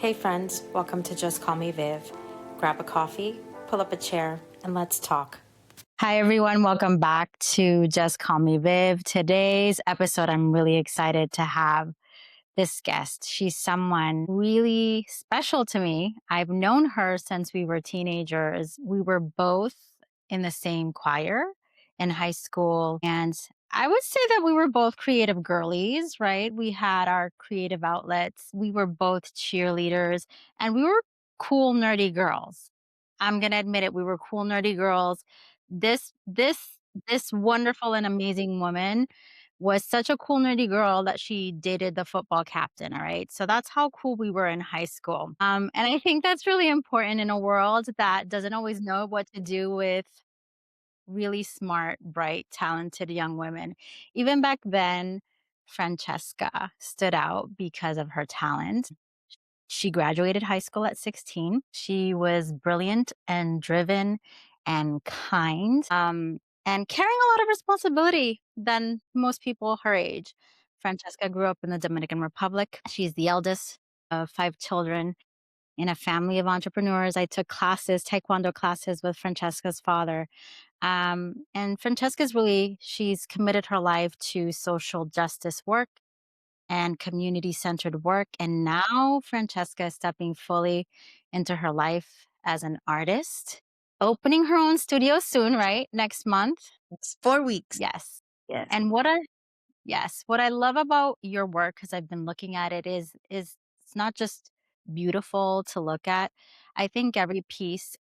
Hey friends, welcome to Just Call Me Viv. Grab a coffee, pull up a chair, and let's talk. Hi everyone, welcome back to Just Call Me Viv. Today's episode, I'm really excited to have this guest. She's someone really special to me. I've known her since we were teenagers. We were both in the same choir in high school, and I would say that we were both creative girlies, right? We had our creative outlets. We were both cheerleaders and we were cool, nerdy girls. I'm going to admit it. We were cool, nerdy girls. This wonderful and amazing woman was such a cool, nerdy girl that she dated the football captain. All right. So that's how cool we were in high school. And I think that's really important in a world that doesn't always know what to do with really smart, bright, talented young women. Even back then, Francesca stood out because of her talent. She graduated high school at 16. She was brilliant and driven and kind, and carrying a lot of responsibility than most people her age. Francesca grew up in the Dominican Republic. She's the eldest of 5 children in a family of entrepreneurs. I took classes, taekwondo classes with Francesca's father. And she's committed her life to social justice work and community centered work. And now Francesca is stepping fully into her life as an artist, opening her own studio soon, right? Next month. It's 4 weeks. Yes. Yes. And what I love about your work, because I've been looking at it, is it's not just beautiful to look at. I think every piece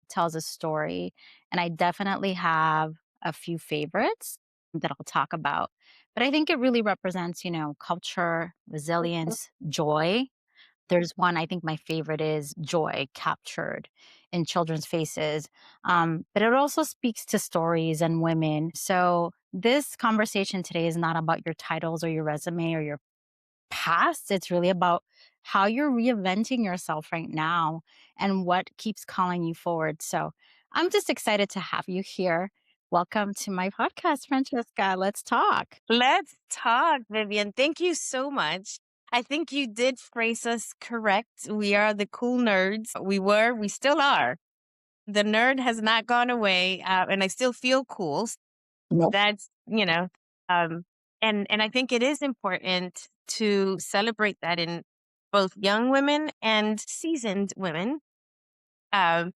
tells a story, and I definitely have a few favorites that I'll talk about. But I think it really represents, culture, resilience, joy. There's one, I think my favorite is joy captured in children's faces. But it also speaks to stories and women. So this conversation today is not about your titles or your resume or your past. It's really about how you're reinventing yourself right now and what keeps calling you forward. So I'm just excited to have you here. Welcome to my podcast, Francesca. Let's talk. Let's talk, Vivian. Thank you so much. I think you did phrase us correct. We are the cool nerds. We still are. The nerd has not gone away, and I still feel cool. Nope. That's, and I think it is important to celebrate that in both young women and seasoned women. Because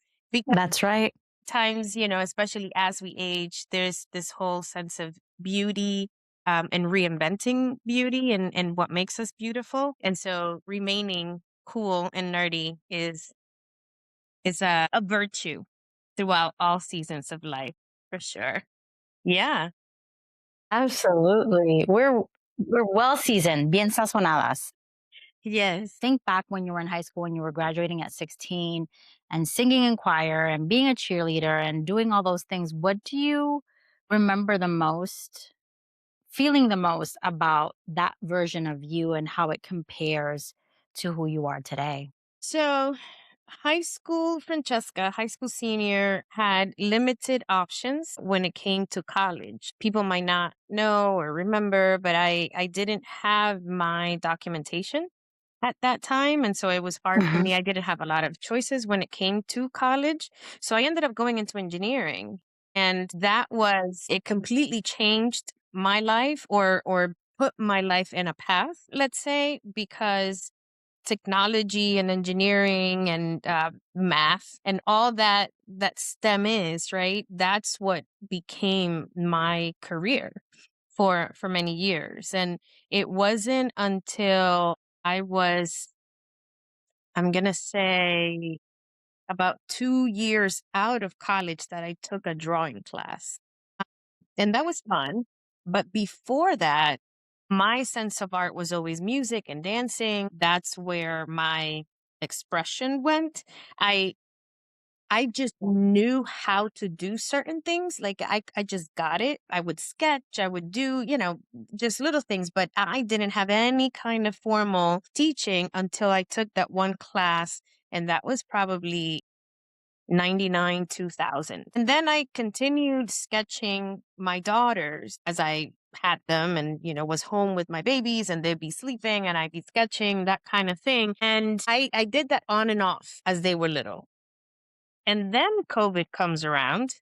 That's right. times, especially as we age, there's this whole sense of beauty and reinventing beauty and what makes us beautiful. And so remaining cool and nerdy is a virtue throughout all seasons of life, for sure. Yeah. Absolutely. We're well seasoned, bien sazonadas. Yes. Think back when you were in high school and you were graduating at 16 and singing in choir and being a cheerleader and doing all those things. What do you remember the most, feeling the most about that version of you and how it compares to who you are today? So high school Francesca, high school senior, had limited options when it came to college. People might not know or remember, but I didn't have my documentation at that time. And so it was hard for me. I didn't have a lot of choices when it came to college. So I ended up going into engineering. And it completely changed my life or put my life in a path, let's say, because technology and engineering and math and all that STEM is, right? That's what became my career for many years. And it wasn't until I was, I'm going to say, about 2 years out of college that I took a drawing class. And that was fun. But before that, my sense of art was always music and dancing. That's where my expression went. I just knew how to do certain things. Like I just got it. I would sketch, I would do, just little things, but I didn't have any kind of formal teaching until I took that one class. And that was probably 99, 2000. And then I continued sketching my daughters as I had them and, was home with my babies and they'd be sleeping and I'd be sketching, that kind of thing. And I did that on and off as they were little. And then COVID comes around.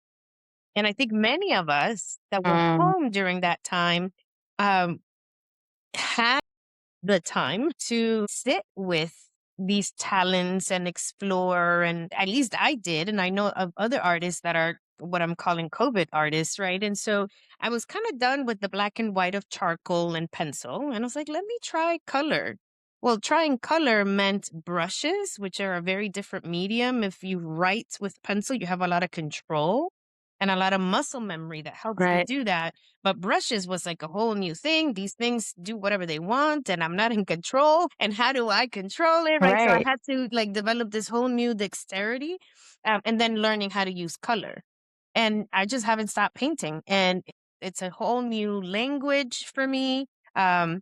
And I think many of us that were Mm, home during that time um, had the time to sit with these talents and explore. And at least I did. And I know of other artists that are what I'm calling COVID artists, right? And so I was kind of done with the black and white of charcoal and pencil. And I was like, let me try color. Well, trying color meant brushes, which are a very different medium. If you write with pencil, you have a lot of control and a lot of muscle memory that helps you right, do that. But brushes was like a whole new thing. These things do whatever they want, and I'm not in control. And how do I control it? Right. So I right. had to like develop this whole new dexterity, and then learning how to use color. And I just haven't stopped painting. And it's a whole new language for me. Um,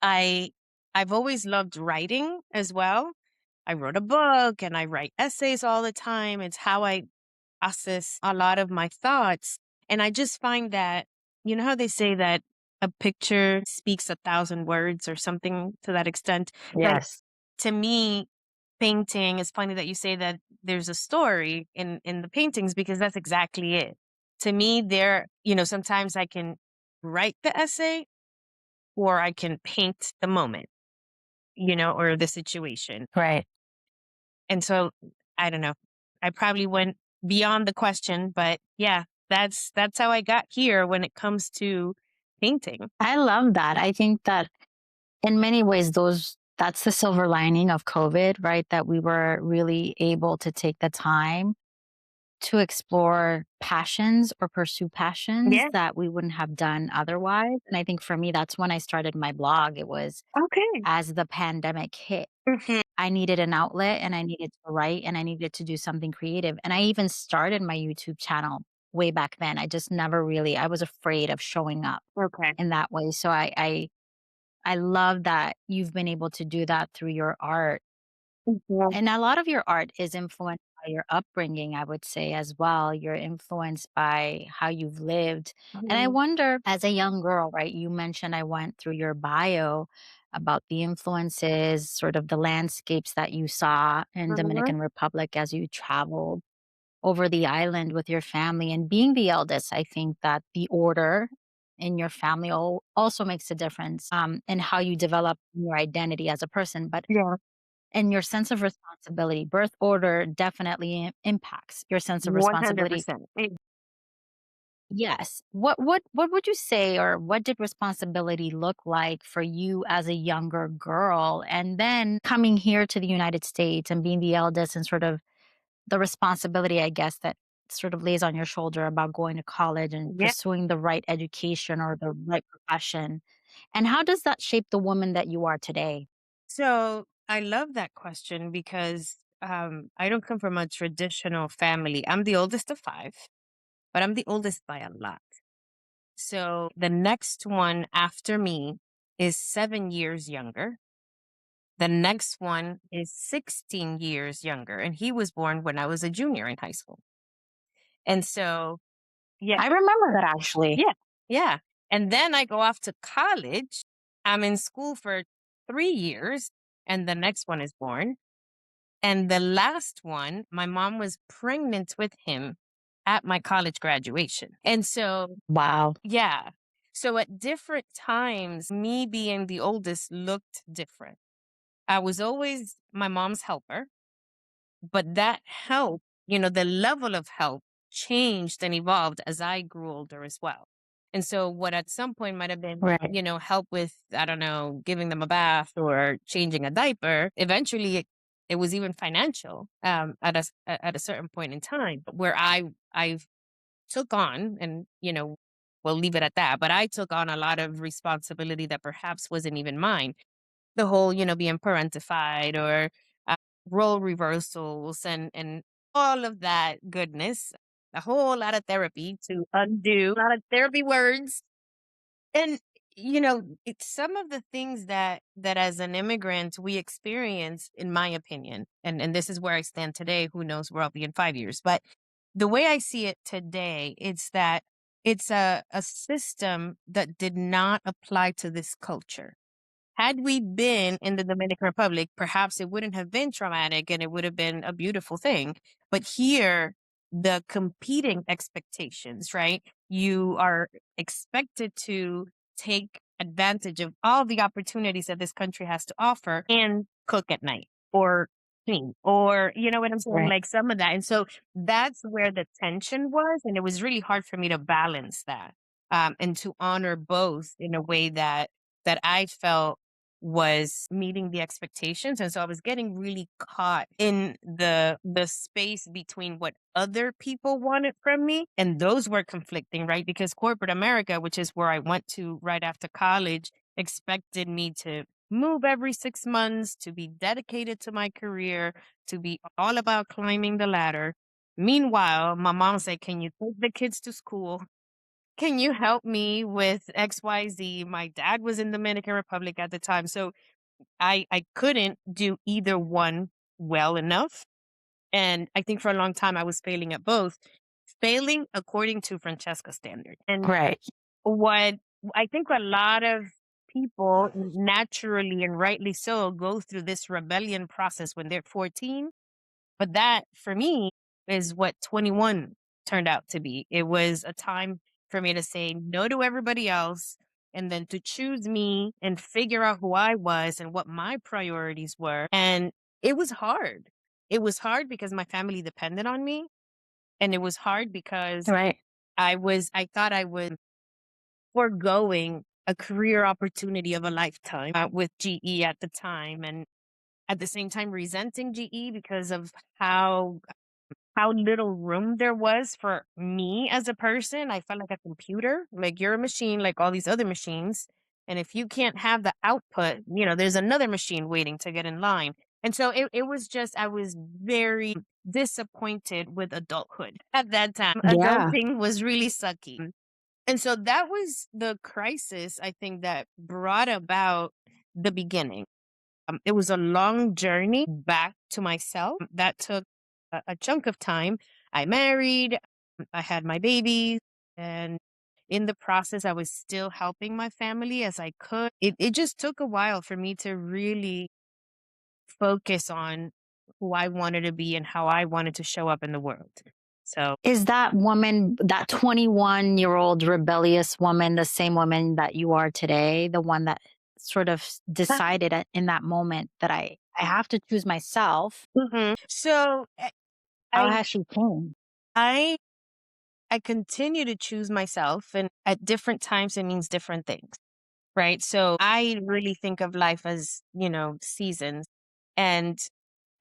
I I've always loved writing as well. I wrote a book and I write essays all the time. It's how I process a lot of my thoughts. And I just find that, you know how they say that a picture speaks 1,000 words or something to that extent? Like Yes, to me, painting is funny that you say that there's a story in the paintings because that's exactly it. To me, sometimes I can write the essay or I can paint the moment, or the situation. right. And so I don't know. I probably went beyond the question, but yeah, that's how I got here when it comes to painting. I love that. I think that in many ways, that's the silver lining of COVID, right? That we were really able to take the time to explore passions or pursue passions Yeah. that we wouldn't have done otherwise. And I think for me, that's when I started my blog. It was Okay. as the pandemic hit. Mhm. I needed an outlet and I needed to write and I needed to do something creative. And I even started my YouTube channel way back then. I just never really, I was afraid of showing up Okay. in that way. So I love that you've been able to do that through your art. Mhm. And a lot of your art is influenced by your upbringing, I would say, as well. You're influenced by how you've lived. And I Mhm. wonder, as a young girl, right? You mentioned I went through your bio about the influences, sort of the landscapes that you saw in Mhm. Dominican Republic as you traveled over the island with your family. And being the eldest, I think that the order in your family also makes a difference in how you develop your identity as a person. But Yeah. and your sense of responsibility, birth order definitely impacts your sense of responsibility. 100%. Yes. What would you say, or what did responsibility look like for you as a younger girl? And then coming here to the United States and being the eldest and sort of the responsibility, I guess, that sort of lays on your shoulder about going to college and Yeah. pursuing the right education or the right profession. And how does that shape the woman that you are today? So I love that question because I don't come from a traditional family. I'm the oldest of five, but I'm the oldest by a lot. So the next one after me is 7 years younger. The next one is 16 years younger, and he was born when I was a junior in high school. And so, yeah, I remember that actually. yeah, yeah. And then I go off to college. I'm in school for 3 years, and the next one is born. And the last one, my mom was pregnant with him at my college graduation. And so, Wow. yeah. So at different times, me being the oldest looked different. I was always my mom's helper, but that help, the level of help changed and evolved as I grew older as well. And so what at some point might have been, Right. help with, I don't know, giving them a bath or changing a diaper, eventually it was even financial at a certain point in time where I took on and, we'll leave it at that, but I took on a lot of responsibility that perhaps wasn't even mine. The whole, being parentified or uh, role reversals and all of that goodness. A whole lot of therapy to undo, a lot of therapy words. And it's some of the things that as an immigrant we experience, in my opinion, and this is where I stand today. Who knows where I'll be in 5 years? But the way I see it today, it's that it's a system that did not apply to this culture. Had we been in the Dominican Republic, perhaps it wouldn't have been traumatic and it would have been a beautiful thing. But here, the competing expectations, right? You are expected to take advantage of all the opportunities that this country has to offer and cook at night or clean or, you know what I'm saying? Right. Like some of that. And so that's where the tension was. And it was really hard for me to balance that and to honor both in a way that I felt was meeting the expectations. And so I was getting really caught in the space between what other people wanted from me. And those were conflicting, right? Because corporate America, which is where I went to right after college, expected me to move every 6 months, to be dedicated to my career, to be all about climbing the ladder. Meanwhile, my mom said, "Can you take the kids to school? Can you help me with XYZ?" My dad was in Dominican Republic at the time. So I couldn't do either one well enough. And I think for a long time I was failing at both, failing according to Francesca standard. And Right. what I think a lot of people naturally and rightly so go through this rebellion process when they're 14, but that for me is what 21 turned out to be. It was a time for me to say no to everybody else and then to choose me and figure out who I was and what my priorities were. And it was hard. It was hard because my family depended on me. And it was hard because Right. I thought I would foregoing a career opportunity of a lifetime with GE at the time. And at the same time, resenting GE because of how little room there was for me as a person. I felt like a computer, like you're a machine, like all these other machines. And if you can't have the output, there's another machine waiting to get in line. And so it was just, I was very disappointed with adulthood at that time. Yeah. Adulting was really sucky. And so that was the crisis, I think, that brought about the beginning. It was a long journey back to myself that took a chunk of time. I married, I had my baby, and in the process, I was still helping my family as I could. It just took a while for me to really focus on who I wanted to be and how I wanted to show up in the world. So, Is that woman, that 21-year-old rebellious woman, the same woman that you are today, the one that sort of decided in that moment that I have to choose myself? mhm. So How I has she changed? I I continue to choose myself, and at different times, it means different things, right? So I really think of life as, seasons. And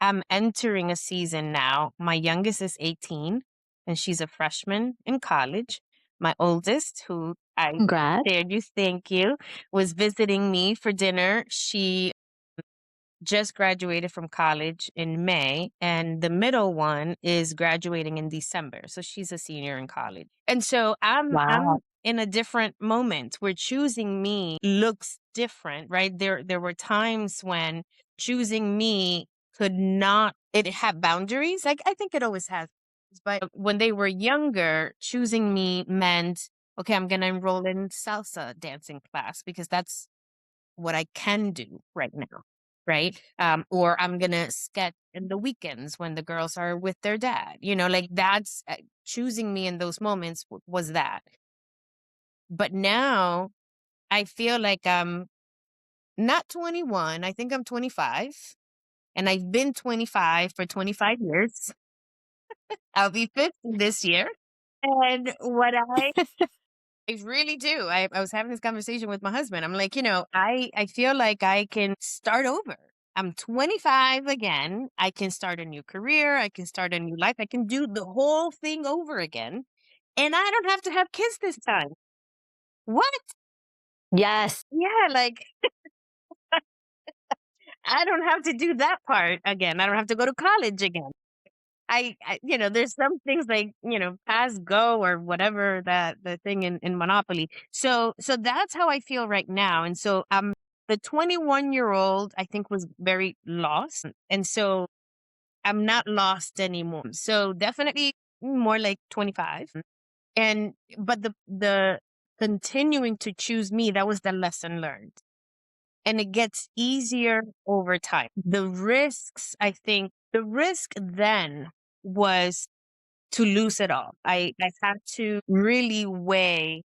I'm entering a season now. My youngest is 18, and she's a freshman in college. My oldest, who I Congrats. shared you, thank you, was visiting me for dinner. She just graduated from college in May, and the middle one is graduating in December. So she's a senior in college. And so I'm Wow. in a different moment where choosing me looks different, right? There were times when choosing me could not it had boundaries. Like I think it always has. But when they were younger, choosing me meant, okay, I'm gonna enroll in salsa dancing class because that's what I can do right now. Right. Or I'm going to sketch in the weekends when the girls are with their dad, like that's choosing me in those moments was that. But now I feel like I'm not 21. I think I'm 25 and I've been 25 for 25 years. I'll be 50 this year. And what I really do. I was having this conversation with my husband. I'm like, I feel like I can start over. I'm 25 again. I can start a new career. I can start a new life. I can do the whole thing over again. And I don't have to have kids this time. What? Yes. Yeah, like I don't have to do that part again. I don't have to go to college again. There's some things like, pass go or whatever that the thing in Monopoly. So that's how I feel right now. And so the 21-year-old I think was very lost. And so I'm not lost anymore. So definitely more like 25. But the continuing to choose me, that was the lesson learned. And it gets easier over time. The risks, I think, the risk then was to lose it all. I had to really weigh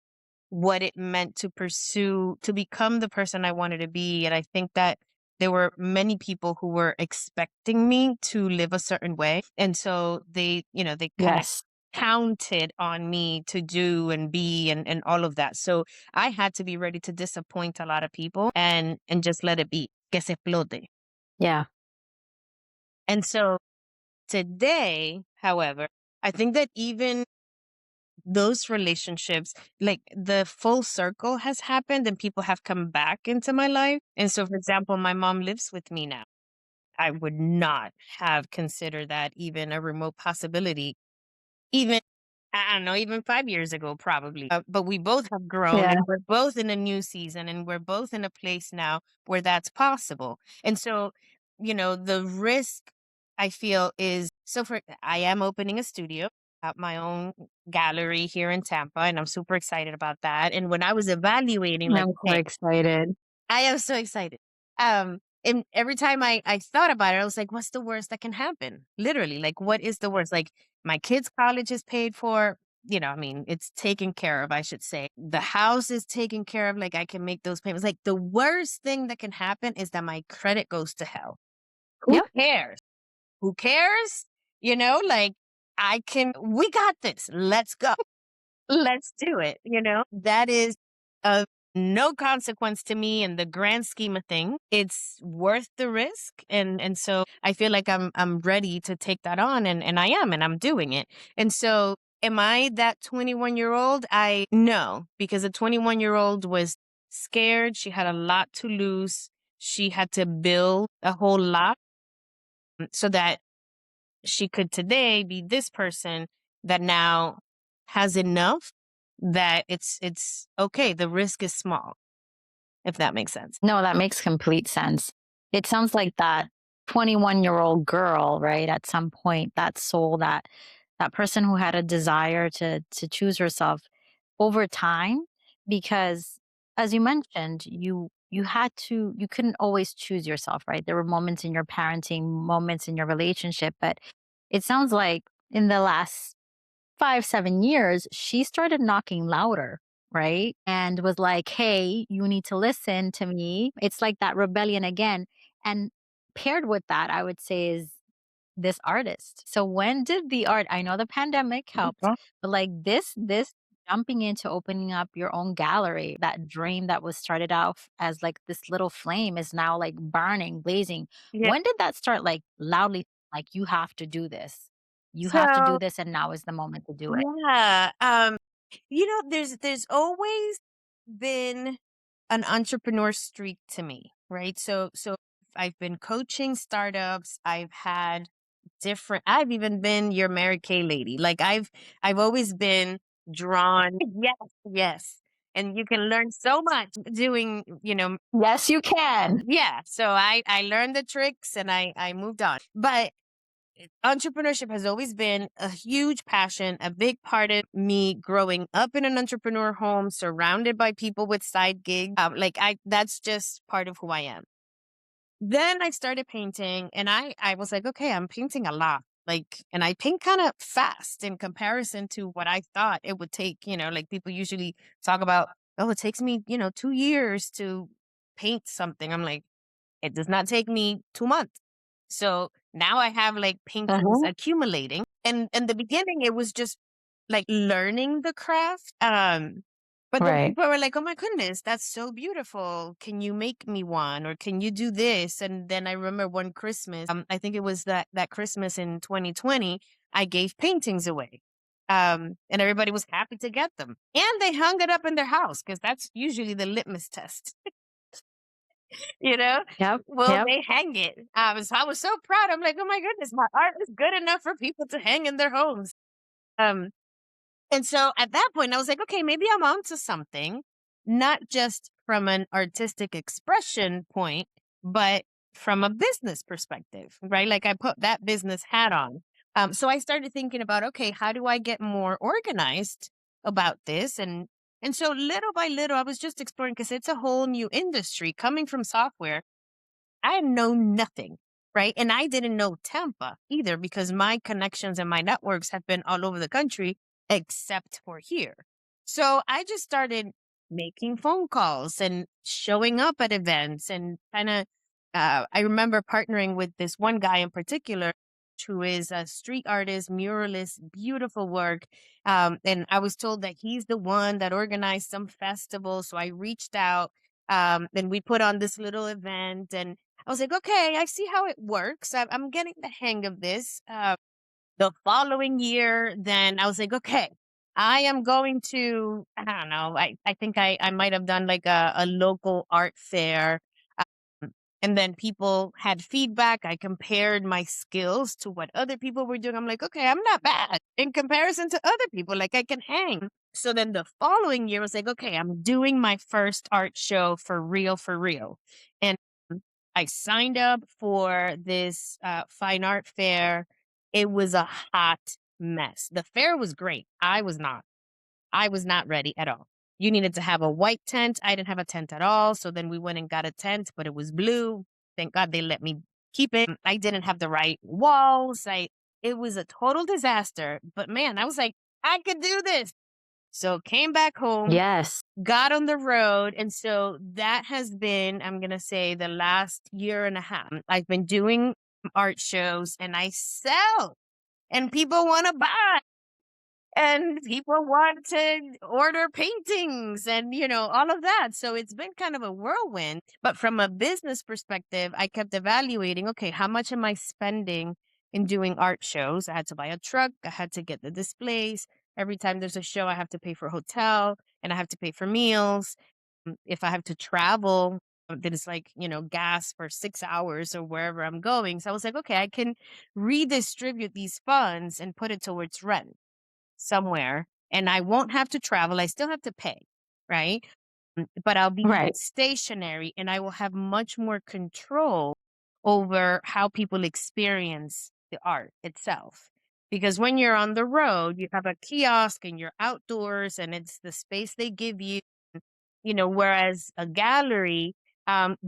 what it meant to pursue, to become the person I wanted to be. And I think that there were many people who were expecting me to live a certain way. And so they kind of Yes. counted on me to do and be and all of that. So I had to be ready to disappoint a lot of people and just let it be. Que se explote. Yeah. And so today, however, I think that even those relationships, like the full circle has happened and people have come back into my life. And so, for example, my mom lives with me now. I would not have considered that even a remote possibility, even, I don't know, even 5 years ago, probably. But we both have grown Yeah. and we're both in a new season and we're both in a place now where that's possible. And so, the risk I feel is so I am opening a studio at my own gallery here in Tampa, and I'm super excited about that. And when I was evaluating, like, I'm so okay, excited. I am so excited. And every time I thought about it, I was like, what's the worst that can happen? Literally, like, what is the worst? Like, my kids' college is paid for. I mean, it's taken care of, I should say. The house is taken care of. Like, I can make those payments. Like, the worst thing that can happen is that my credit goes to hell. Who Yep. cares? Who cares? Like, we got this. Let's go. Let's do it. That is of no consequence to me in the grand scheme of things. It's worth the risk. And so I feel like I'm ready to take that on, and I am, and I'm doing it. And so am I that 21-year-old? I no, because a 21-year-old was scared. She had a lot to lose. She had to build a whole lot so that she could today be this person that now has enough that it's okay. The risk is small, if that makes sense. No, that makes complete sense. It sounds like that 21-year-old girl, right? At some point, that soul, that person who had a desire to choose herself over time, because as you mentioned, you couldn't always choose yourself, right? There were moments in your parenting, moments in your relationship, but it sounds like in the last 5, 7 years, she started knocking louder, right? And was like, "Hey, you need to listen to me." It's like that rebellion again. And paired with that, I would say is this artist. So when did the art I know the pandemic helped, Mhm. but like this jumping into opening up your own gallery, that dream that was started out as like this little flame is now like burning, blazing. Yeah. When did that start like loudly like you have to do this? You have to do So this and now is the moment to do it. yeah, there's always been an entrepreneur streak to me, right? So I've been coaching startups. I've even been your Mary Kay lady. Like, I've always been drawn. Yes, yes. And you can learn so much doing, Yes, you can. yeah. So I learned the tricks and I moved on. But entrepreneurship has always been a huge passion, a big part of me growing up in an entrepreneur home, surrounded by people with side gigs. That's just part of who I am. Then I started painting, and I was like, okay, I'm painting a lot. Like, and I paint kind of fast in comparison to what I thought it would take. Like, people usually talk about, oh, it takes me, 2 years to paint something. I'm like, it does not take me 2 months. So now I have like paintings Uh-huh. accumulating. And in the beginning, it was just like learning the craft. But then Right. people were like, oh my goodness, that's so beautiful. Can you make me one? Or can you do this? And then I remember one Christmas, I think it was that Christmas in 2020, I gave paintings away. And everybody was happy to get them. And they hung it up in their house because that's usually the litmus test. you know? Yep. Well, Yep. they hang it. I was so proud. I'm like, oh my goodness, my art is good enough for people to hang in their homes. Um, and so at that point, I was like, okay, maybe I'm onto something, not just from an artistic expression point, but from a business perspective, right? Like, I put that business hat on. So I started thinking about, okay, how do I get more organized about this. And so little by little, I was just exploring because it's a whole new industry coming from software. I know nothing, right? And I didn't know Tampa either because my connections and my networks have been all over the country except for here. So I just started making phone calls and showing up at events and kind of, I remember partnering with this one guy in particular who is a street artist, muralist, beautiful work. And I was told that he's the one that organized some festival. So I reached out, and we put on this little event, and I was like, okay, I see how it works. I'm getting the hang of this. The following year, then I was like, okay, I am going to, I don't know, I think I might have done like a local art fair. um, And then people had feedback. I compared my skills to what other people were doing. I'm like, okay, I'm not bad in comparison to other people. Like I can hang. So then the following year I was like, okay, I'm doing my first art show for real, for real. And I signed up for this fine art fair. It was a hot mess. The fair was great. I was not. I was not ready at all. You needed to have a white tent. I didn't have a tent at all. So then we went and got a tent, but it was blue. Thank God they let me keep it. I didn't have the right walls. It was a total disaster. But man, I was like, I could do this. So came back home, Yes. got on the road. And so that has been, I'm going to say, the last year and a half. I've been doing art shows and I sell, and people want to buy, and people want to order paintings and, all of that. So it's been kind of a whirlwind. But from a business perspective, I kept evaluating, okay, how much am I spending in doing art shows? I had to buy a truck. I had to get the displays. Every time there's a show, I have to pay for a hotel and I have to pay for meals. If I have to travel, then it's like, gas for 6 hours or wherever I'm going. So I was like, okay, I can redistribute these funds and put it towards rent somewhere, and I won't have to travel. I still have to pay, right? But I'll be Right. stationary and I will have much more control over how people experience the art itself. Because when you're on the road, you have a kiosk and you're outdoors and it's the space they give you, whereas a gallery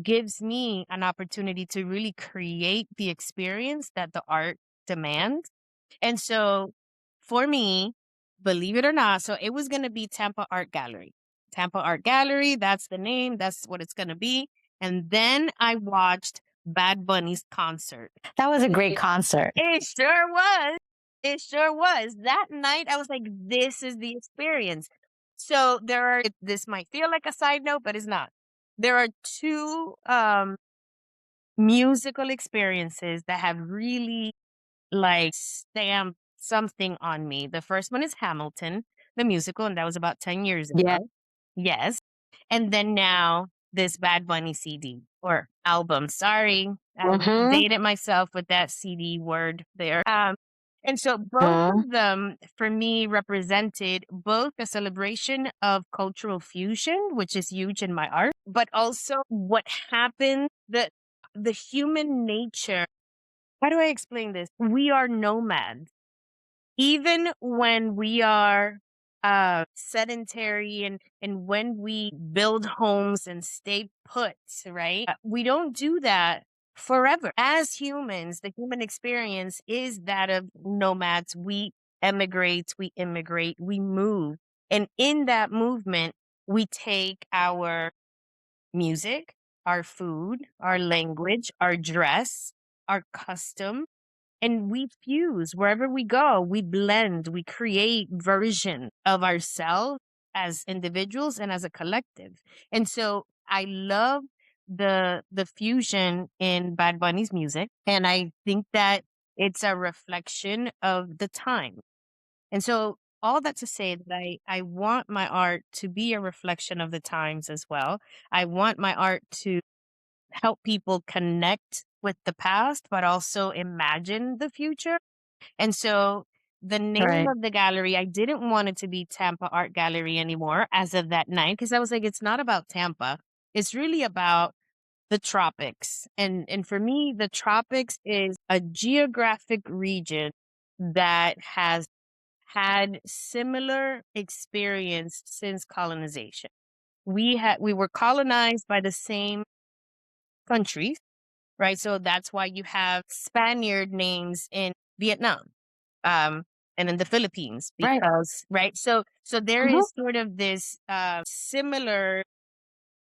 gives me an opportunity to really create the experience that the art demands. And so for me, believe it or not, so it was going to be Tampa Art Gallery. Tampa Art Gallery, that's the name, that's what it's going to be. And then I watched Bad Bunny's concert. That was a great concert. It sure was. It sure was. That night, I was like, this is the experience. So this might feel like a side note, but it's not. There are two musical experiences that have really like stamped something on me. The first one is Hamilton, the musical, and that was about 10 years Yeah. ago. Yes. And then now this Bad Bunny CD or album. Sorry, I Mm-hmm. dated myself with that CD word there. And so both Mm-hmm. of them for me represented both a celebration of cultural fusion, which is huge in my art, but also what happened, the human nature. How do I explain this? We are nomads. Even when we are sedentary and when we build homes and stay put, right? We don't do that forever. As humans, the human experience is that of nomads. We emigrate, we immigrate, we move. And in that movement, we take our music, our food, our language, our dress, our custom, and we fuse wherever we go. We blend, we create version of ourselves as individuals and as a collective. And so I love the fusion in Bad Bunny's music. And I think that it's a reflection of the time. And so all that to say that I want my art to be a reflection of the times as well. I want my art to help people connect with the past, but also imagine the future. And so the name Right. of the gallery, I didn't want it to be Tampa Art Gallery anymore as of that night, because I was like, it's not about Tampa. It's really about the tropics. And for me, the tropics is a geographic region that has had similar experience since colonization. We were colonized by the same countries, right? So that's why you have Spaniard names in Vietnam, um, and in the Philippines, Right. because right. So there Mhm. is sort of this similar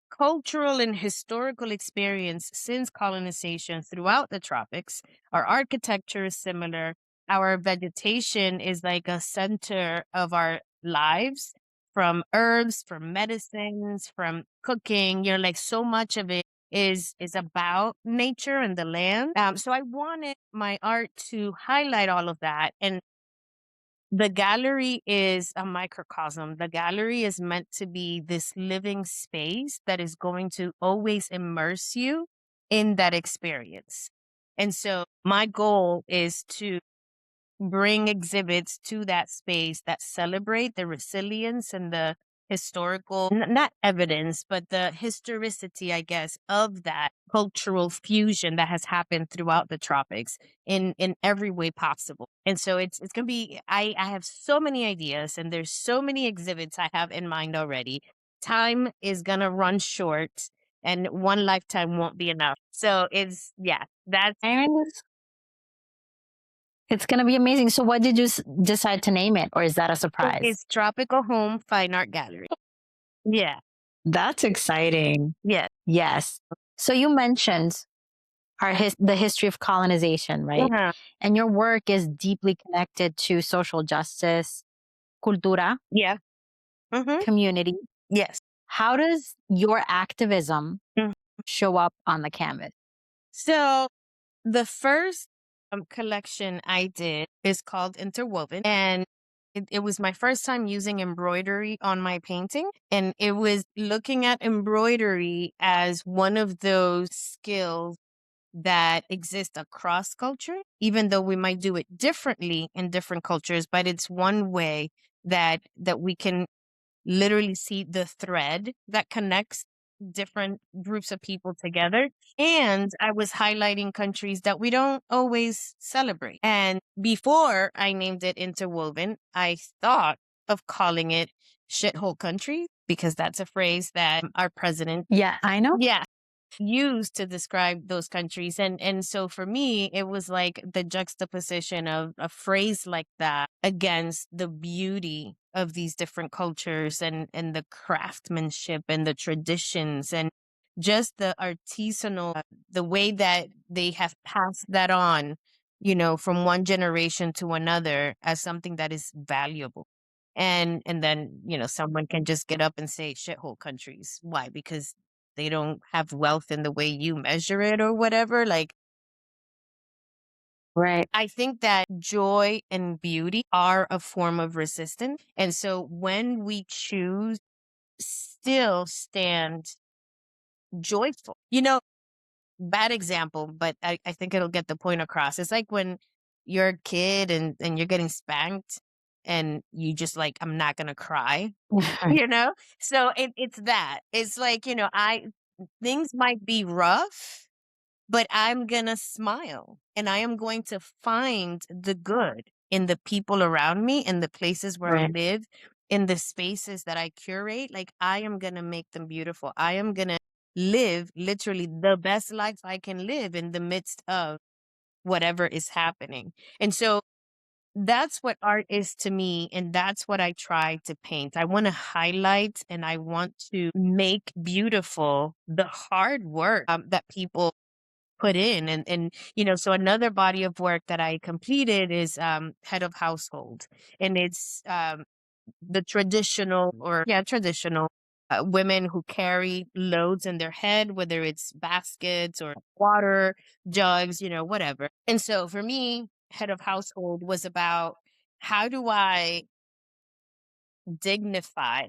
cultural and historical experience since colonization throughout the tropics. Our architecture is similar. Our vegetation is like a center of our lives, from herbs, from medicines, from cooking. Like so much of it is about nature and the land. So I wanted my art to highlight all of that. And the gallery is a microcosm. The gallery is meant to be this living space that is going to always immerse you in that experience. And so my goal is to bring exhibits to that space that celebrate the resilience and the historical, not evidence, but the historicity, I guess, of that cultural fusion that has happened throughout the tropics in every way possible. And so it's gonna be I have so many ideas, and there's so many exhibits I have in mind already. Time is gonna run short, and one lifetime won't be enough. So it's yeah, that's And it's going to be amazing. So, what did you decide to name it, or is that a surprise? it's Tropical Home Fine Art Gallery. Yeah. That's exciting. Yeah. Yes. So, you mentioned the history of colonization, right? Uh-huh. And your work is deeply connected to social justice, cultura, Yeah. Mm-hmm. community. Yes. How does your activism Mm. show up on the canvas? So the first collection I did is called Interwoven, and it was my first time using embroidery on my painting. And it was looking at embroidery as one of those skills that exist across culture, even though we might do it differently in different cultures, but it's one way that we can literally see the thread that connects different groups of people together. And I was highlighting countries that we don't always celebrate. And before I named it Interwoven, I thought of calling it shithole country, because that's a phrase that our president, Yeah, I know. yeah, used to describe those countries. And so for me, it was like the juxtaposition of a phrase like that against the beauty of these different cultures, and the craftsmanship and the traditions, and just the artisanal, the way that they have passed that on, from one generation to another, as something that is valuable. And then, someone can just get up and say shithole countries. Why? Because they don't have wealth in the way you measure it or whatever. Like, Right. I think that joy and beauty are a form of resistance. And so when we choose still stand joyful, bad example, but I think it'll get the point across. It's like when you're a kid and you're getting spanked, and you just like, I'm not going to cry, you know? So it's that. It's like, things might be rough, but I'm going to smile, and I am going to find the good in the people around me, in the places where I Right. live, in the spaces that I curate. Like, I am going to make them beautiful. I am going to live literally the best life I can live in the midst of whatever is happening. And so that's what art is to me. And that's what I try to paint. I want to highlight, and I want to make beautiful the hard work that people put in. So another body of work that I completed is head of household. And it's the traditional women who carry loads in their head, whether it's baskets or water jugs, whatever. And so for me, head of household was about, how do I dignify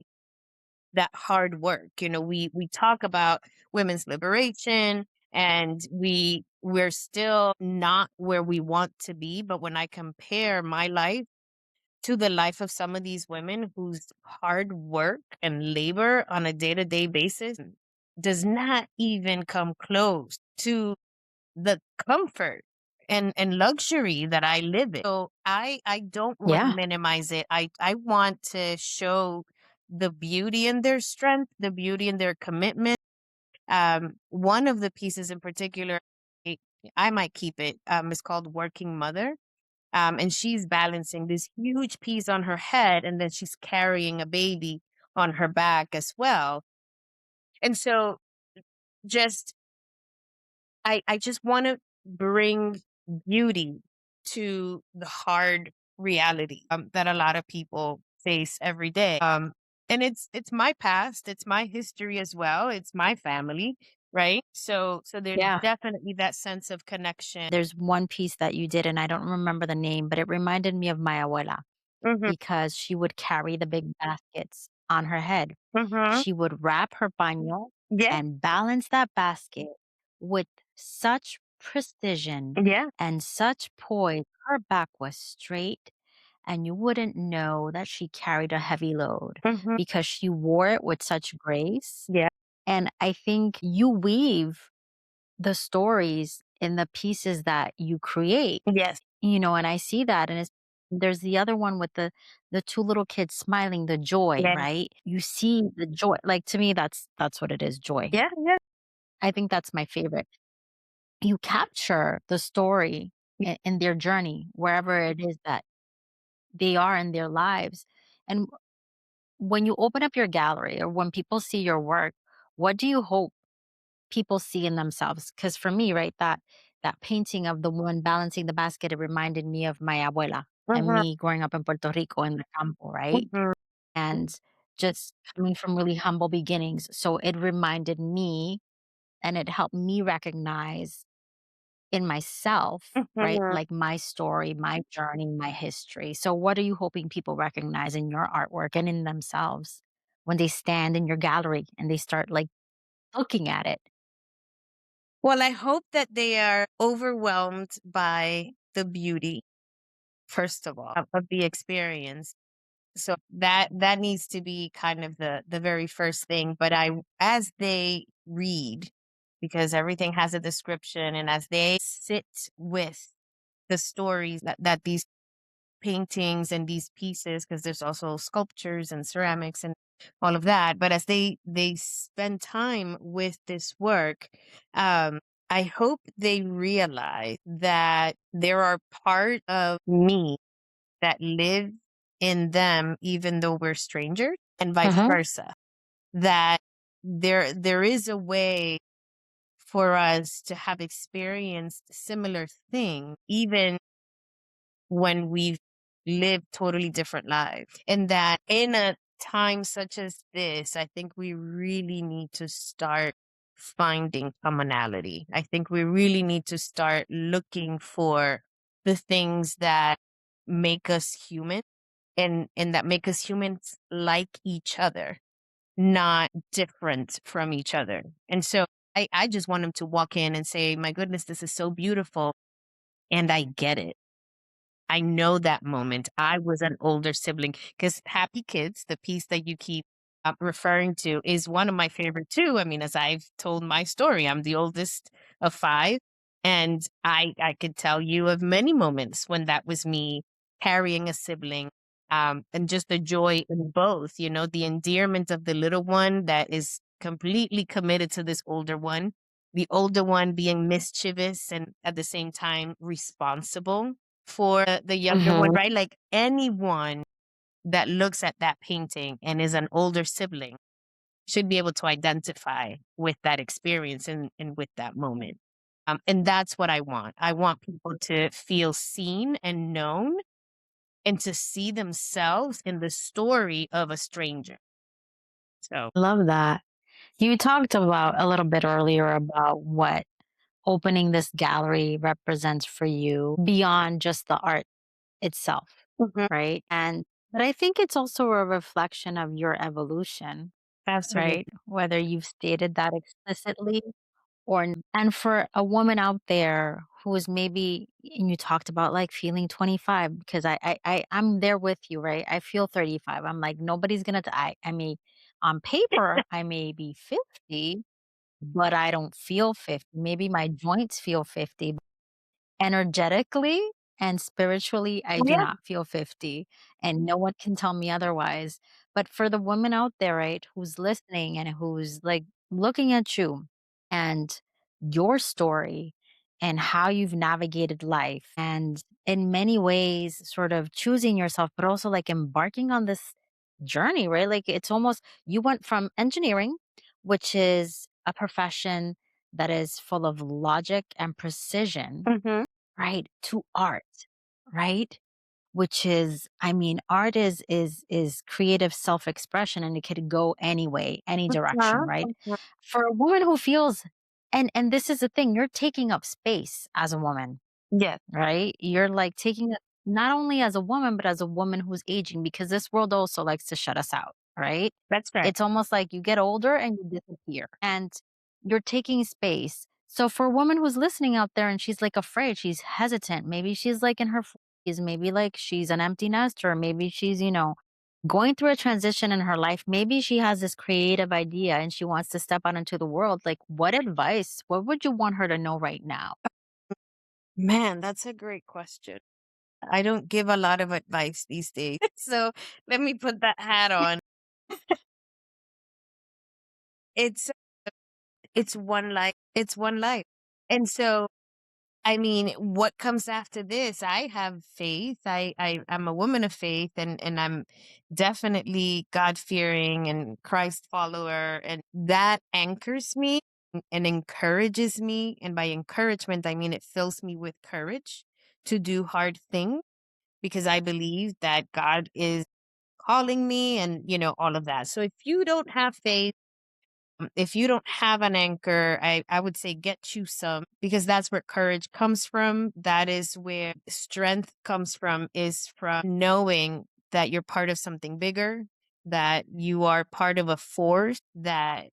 that hard work? We talk about women's liberation, and we're still not where we want to be. But when I compare my life to the life of some of these women whose hard work and labor on a day-to-day basis does not even come close to the comfort and luxury that I live in. So I don't want to Yeah. minimize it. I want to show the beauty in their strength, the beauty in their commitment. One of the pieces in particular, I I might keep it. Is called Working Mother. And she's balancing this huge piece on her head, and then she's carrying a baby on her back as well. And so, just I just want to bring beauty to the hard reality that a lot of people face every day. And it's my past, it's my history as well, it's my family, right? So there's Yeah. definitely that sense of connection. There's one piece that you did, and I don't remember the name, but it reminded me of my abuela Hmm. because she would carry the big baskets on her head. Hmm. She would wrap her paño Yeah, and balance that basket with such precision yeah. and such poise. Her back was straight, and you wouldn't know that she carried a heavy load Hmm. because she wore it with such grace. Yeah. And I think you weave the stories in the pieces that you create, Yes. and I see that, and there's the other one with the 2 little kids smiling, the joy, Yeah. right? You see the joy, like, to me, that's what it is, joy. Yeah. Yeah. I think that's my favorite. You capture the story in their journey, wherever it is that they are in their lives, and when you open up your gallery or when people see your work, what do you hope people see in themselves? Because for me, right, that painting of the woman balancing the basket, it reminded me of my abuela and Hmm. me growing up in Puerto Rico in the campo, right? Hmm. And just coming from really humble beginnings. So it reminded me and it helped me recognize in myself, right? Hmm. Like my story, my journey, my history. So what are you hoping people recognize in your artwork and in themselves when they stand in your gallery and they start like looking at it? Well, I hope that they are overwhelmed by the beauty, first of all, of the experience. So that needs to be kind of the very first thing. But as they read, because everything has a description, and as they sit with the stories that these paintings and these pieces, because there's also sculptures and ceramics and all of that, but as they spend time with this work, um I hope they realize that there are part of me that live in them even though we're strangers, and vice Uh-huh. versa, that there is a way for us to have experienced similar things even when we've lived totally different lives. And that in a time such as this, I think we really need to start finding commonality. I think we really need to start looking for the things that make us human, and that make us humans like each other, not different from each other. And so I just want them to walk in and say, my goodness, this is so beautiful. And I get it. I know that moment. I was an older sibling, because Happy Kids, the piece that you keep referring to, is one of my favorite too. I mean, as I've told my story, I'm the oldest of five, and I could tell you of many moments when that was me carrying a sibling, and just the joy in both. The endearment of the little one that is completely committed to this older one, the older one being mischievous and at the same time responsible for the younger one, Mhm. right? Like anyone that looks at that painting and is an older sibling should be able to identify with that experience and with that moment. And that's what I want. I want people to feel seen and known, and to see themselves in the story of a stranger. So, Love that. You talked about a little bit earlier about what opening this gallery represents for you beyond just the art itself, mhm, right? But I think it's also a reflection of your evolution, right? absolutely. Whether you've stated that explicitly and for a woman out there who is maybe, and you talked about like feeling 25, because I'm there with you, right? I feel 35. I'm like, nobody's gonna I mean, on paper, I may be 50, but I don't feel 50. Maybe my joints feel 50. energetically and spiritually, I do Yeah. not feel 50, and no one can tell me otherwise. But for the woman out there, right, who's listening and who's like looking at you and your story and how you've navigated life, and in many ways, sort of choosing yourself, but also like embarking on this journey, right? Like it's almost you went from engineering, which is a profession that is full of logic and precision, Hmm. right, to art, right? Which is, I mean, art is creative self-expression, and it could go any way, any direction, Uh-huh. right? Uh-huh. For a woman who feels, and this is the thing, you're taking up space as a woman, Yes, right? You're like taking it not only as a woman, but as a woman who's aging, because this world also likes to shut us out, right? that's right. It's almost like you get older and you disappear and you're taking space. So for a woman who's listening out there and she's like afraid, she's hesitant, maybe she's like in her 40s, maybe like she's an empty nester, maybe she's, going through a transition in her life. Maybe she has this creative idea and she wants to step out into the world. Like, what advice, what would you want her to know right now? Man, that's a great question. I don't give a lot of advice these days. So let me put that hat on. It's it's one life. It's one life. And so I mean, what comes after this? I have faith. I'm a woman of faith, and I'm definitely God fearing and Christ follower, and that anchors me and encourages me. And by encouragement, I mean it fills me with courage to do hard things because I believe that God is calling me, and all of that. So if you don't have faith, if you don't have an anchor, I would say get you some, because that's where courage comes from. That is where strength comes from, is from knowing that you're part of something bigger, that you are part of a force that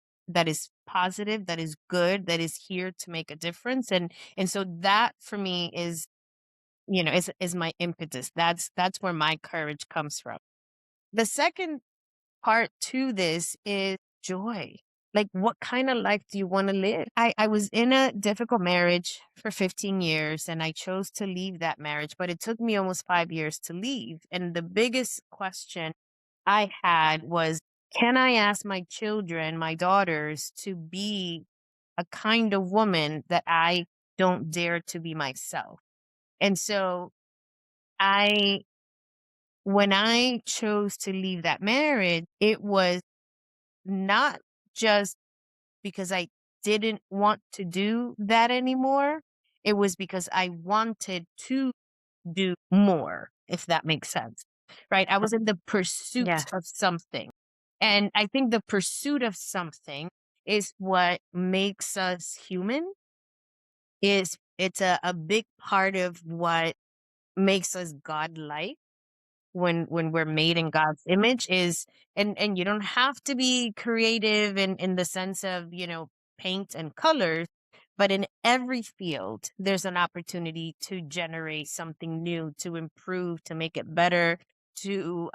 is positive, that is good, that is here to make a difference. And so that for me is, is my impetus. That's where my courage comes from. The second part to this is joy. Like, what kind of life do you want to live? I was in a difficult marriage for 15 years and I chose to leave that marriage, but it took me almost 5 years to leave. And the biggest question I had was, can I ask my children, my daughters, to be a kind of woman that I don't dare to be myself? And so I, when I chose to leave that marriage, it was not just because I didn't want to do that anymore. It was because I wanted to do more, if that makes sense. Right? I was in the pursuit Yes. of something. And I think the pursuit of something is what makes us human. Is it's a big part of what makes us godlike when we're made in God's image. Is And you don't have to be creative in the sense of, paint and colors, but in every field there's an opportunity to generate something new, to improve, to make it better, to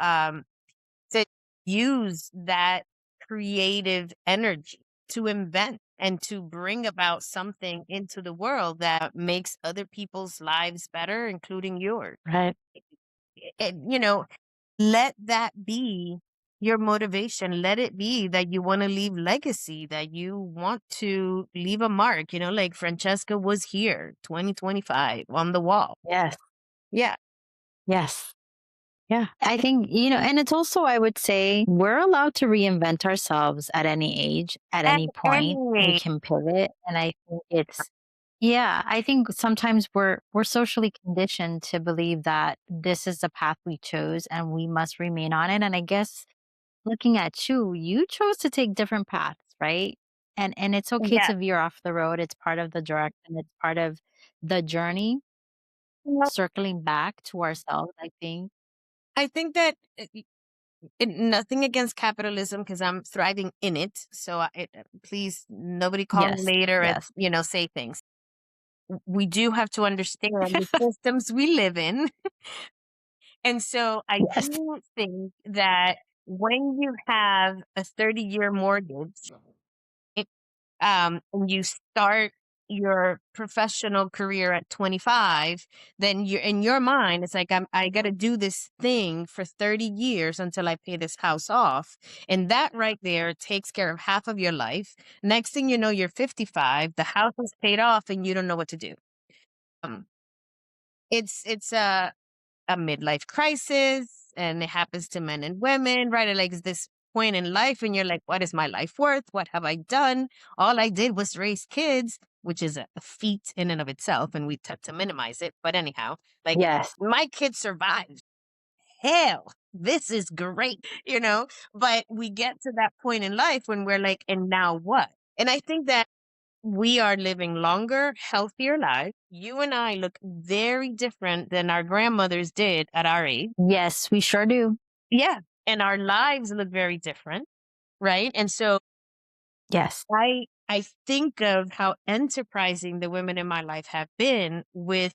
use that creative energy to invent and to bring about something into the world that makes other people's lives better, including yours. Right. And, let that be your motivation. Let it be that you want to leave legacy, that you want to leave a mark, like Francesca was here, 2025 on the wall. Yes. Yeah. Yes. Yeah. I think, and it's also, I would say, we're allowed to reinvent ourselves at any age, at And any point. We anyway, can pivot. And I think yeah, I think sometimes we're socially conditioned to believe that this is the path we chose and we must remain on it. And I guess looking at you, you chose to take different paths, right? And it's okay yeah. to veer off the road. It's part of the direction. It's part of the journey, circling back to ourselves, I think. I think that nothing against capitalism because I'm thriving in it. So please, nobody call me Yes. later and, Yes. say things. We do have to understand the systems we live in. And so I Yes. do think that when you have a 30-year mortgage, it, and you start your professional career at 25, then you're in your mind, it's like I got to do this thing for 30 years until I pay this house off. And that right there takes care of half of your life. Next thing you know, you're 55, the house is paid off and you don't know what to do. Um, it's a midlife crisis, and it happens to men and women, right? Like it's this point in life and you're like, what is my life worth? What have I done? All I did was raise kids, which is a feat in and of itself, and we tend to minimize it. But anyhow, like Yes. my kids survived. Hell, this is great, you know? But we get to that point in life when we're like, and now what? And I think that we are living longer, healthier lives. You and I look very different than our grandmothers did at our age. Yes, we sure do. Yeah. And our lives look very different, right? And so Yes. I think of how enterprising the women in my life have been with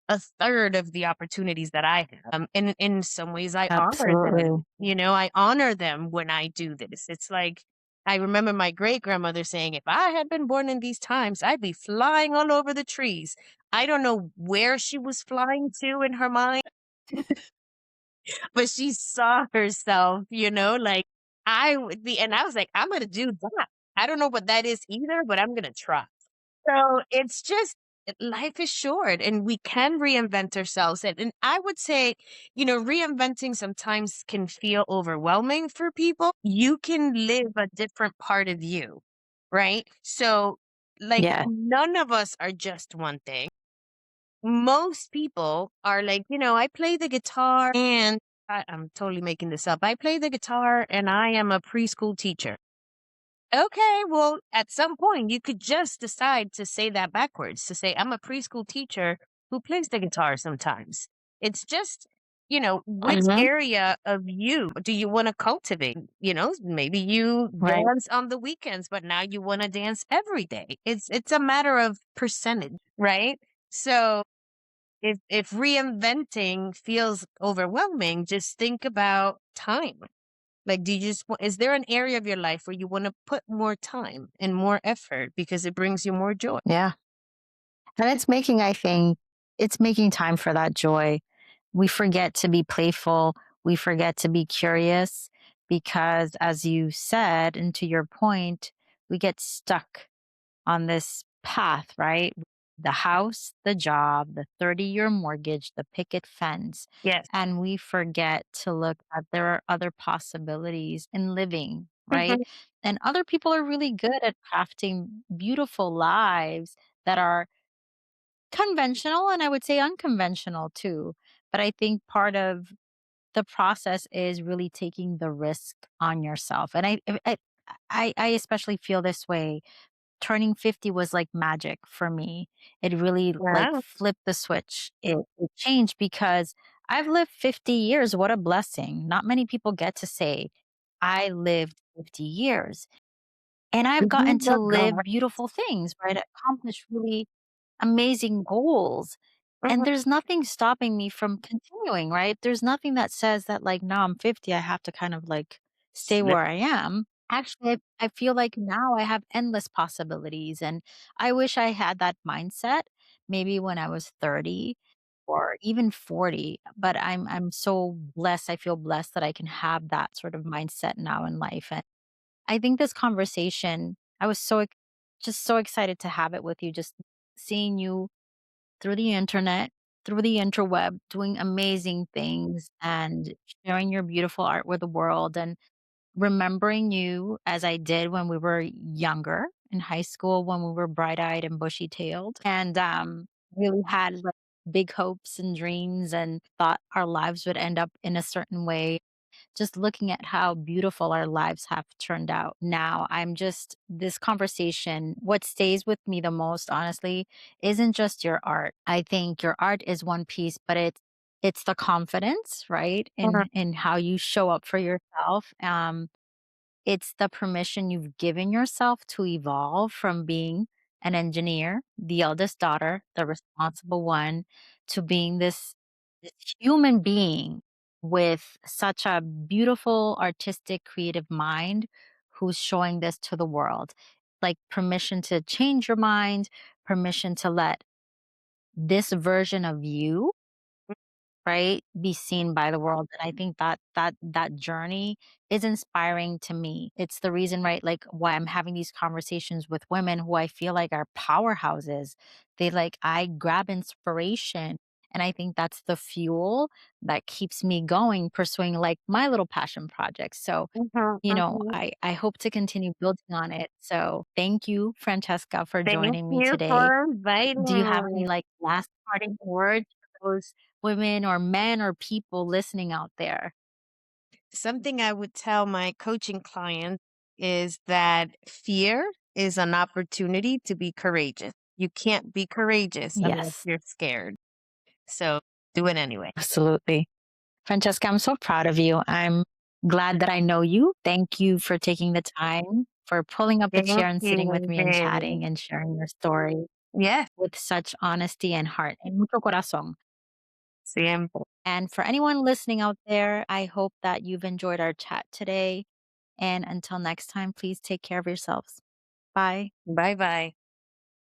a third of the opportunities that I have. And in some ways, I honor them. Absolutely. You know, I honor them when I do this. It's like, I remember my great grandmother saying, if I had been born in these times, I'd be flying all over the trees. I don't know where she was flying to in her mind, but she saw herself, you know, like I would be, and I was like, I'm going to do that. I don't know what that is either, but I'm going to try. So it's just life is short and we can reinvent ourselves. And I would say, you know, reinventing sometimes can feel overwhelming for people. You can live a different part of you, right? So, like, Yeah. none of us are just one thing. Most people are like, you know, I play the guitar and I'm totally making this up. I play the guitar and I am a preschool teacher. Okay, well, at some point, you could just decide to say that backwards, to say, I'm a preschool teacher who plays the guitar sometimes. It's just, you know, which Hmm. area of you do you want to cultivate? You know, maybe you Right. dance on the weekends, but now you want to dance every day. It's a matter of percentage, right? So if reinventing feels overwhelming, just think about time. Like, do you just is there an area of your life where you want to put more time and more effort because it brings you more joy? Yeah. And I think, it's making time for that joy. We forget to be playful. We forget to be curious because, as you said, and to your point, we get stuck on this path, right? The house, the job, the 30-year mortgage, the picket fence. Yes. And we forget to look at there are other possibilities in living, right? Mhm. And other people are really good at crafting beautiful lives that are conventional and I would say unconventional too. But I think part of the process is really taking the risk on yourself. And I especially feel this way. Turning 50 was like magic for me. It really like Wow. flipped the switch. It changed because I've lived 50 years. What a blessing. Not many people get to say, I lived 50 years. And I've gotten You to look live great. beautiful things, right? Accomplish really amazing goals. And Mhm. there's nothing stopping me from continuing, right? There's nothing that says that, like, now I'm 50, I have to kind of like stay Slip. where I am. Actually, I feel like now I have endless possibilities. And I wish I had that mindset maybe when I was 30 or even 40. But I'm so blessed. I feel blessed that I can have that sort of mindset now in life. And I think this conversation, I was just so excited to have it with you, just seeing you through the internet, through the interweb, doing amazing things and sharing your beautiful art with the world and remembering you as I did when we were younger in high school, when we were bright eyed and bushy tailed and really had like big hopes and dreams and thought our lives would end up in a certain way, just looking at how beautiful our lives have turned out now. This conversation, what stays with me the most, honestly, isn't just your art. I think your art is one piece, but it's the confidence, right? Mhm. In how you show up for yourself. It's the permission you've given yourself to evolve from being an engineer, the eldest daughter, the responsible one, to being this human being with such a beautiful, artistic, creative mind who's showing this to the world. Like permission to change your mind, permission to let this version of you, right, be seen by the world. And I think that journey is inspiring to me. It's the reason, right, like why I'm having these conversations with women who I feel like are powerhouses. I grab inspiration. And I think that's the fuel that keeps me going, pursuing like my little passion projects. So, Mhm, mhm. I hope to continue building on it. So thank you, Francesca, for Thank joining me you today. for inviting Do you have any me. like last parting words for those women or men or people listening out there? Something I would tell my coaching clients is that fear is an opportunity to be courageous. You can't be courageous unless Yes, you're scared. So do it anyway. absolutely. Francesca, I'm so proud of you. I'm glad that I know you. Thank you for taking the time, for pulling up a chair Thank and sitting with you, me and Viv. chatting and sharing your story Yes, with such honesty and heart and mucho corazón. siempre. And for anyone listening out there, I hope that you've enjoyed our chat today. And until next time, please take care of yourselves. Bye. Bye bye.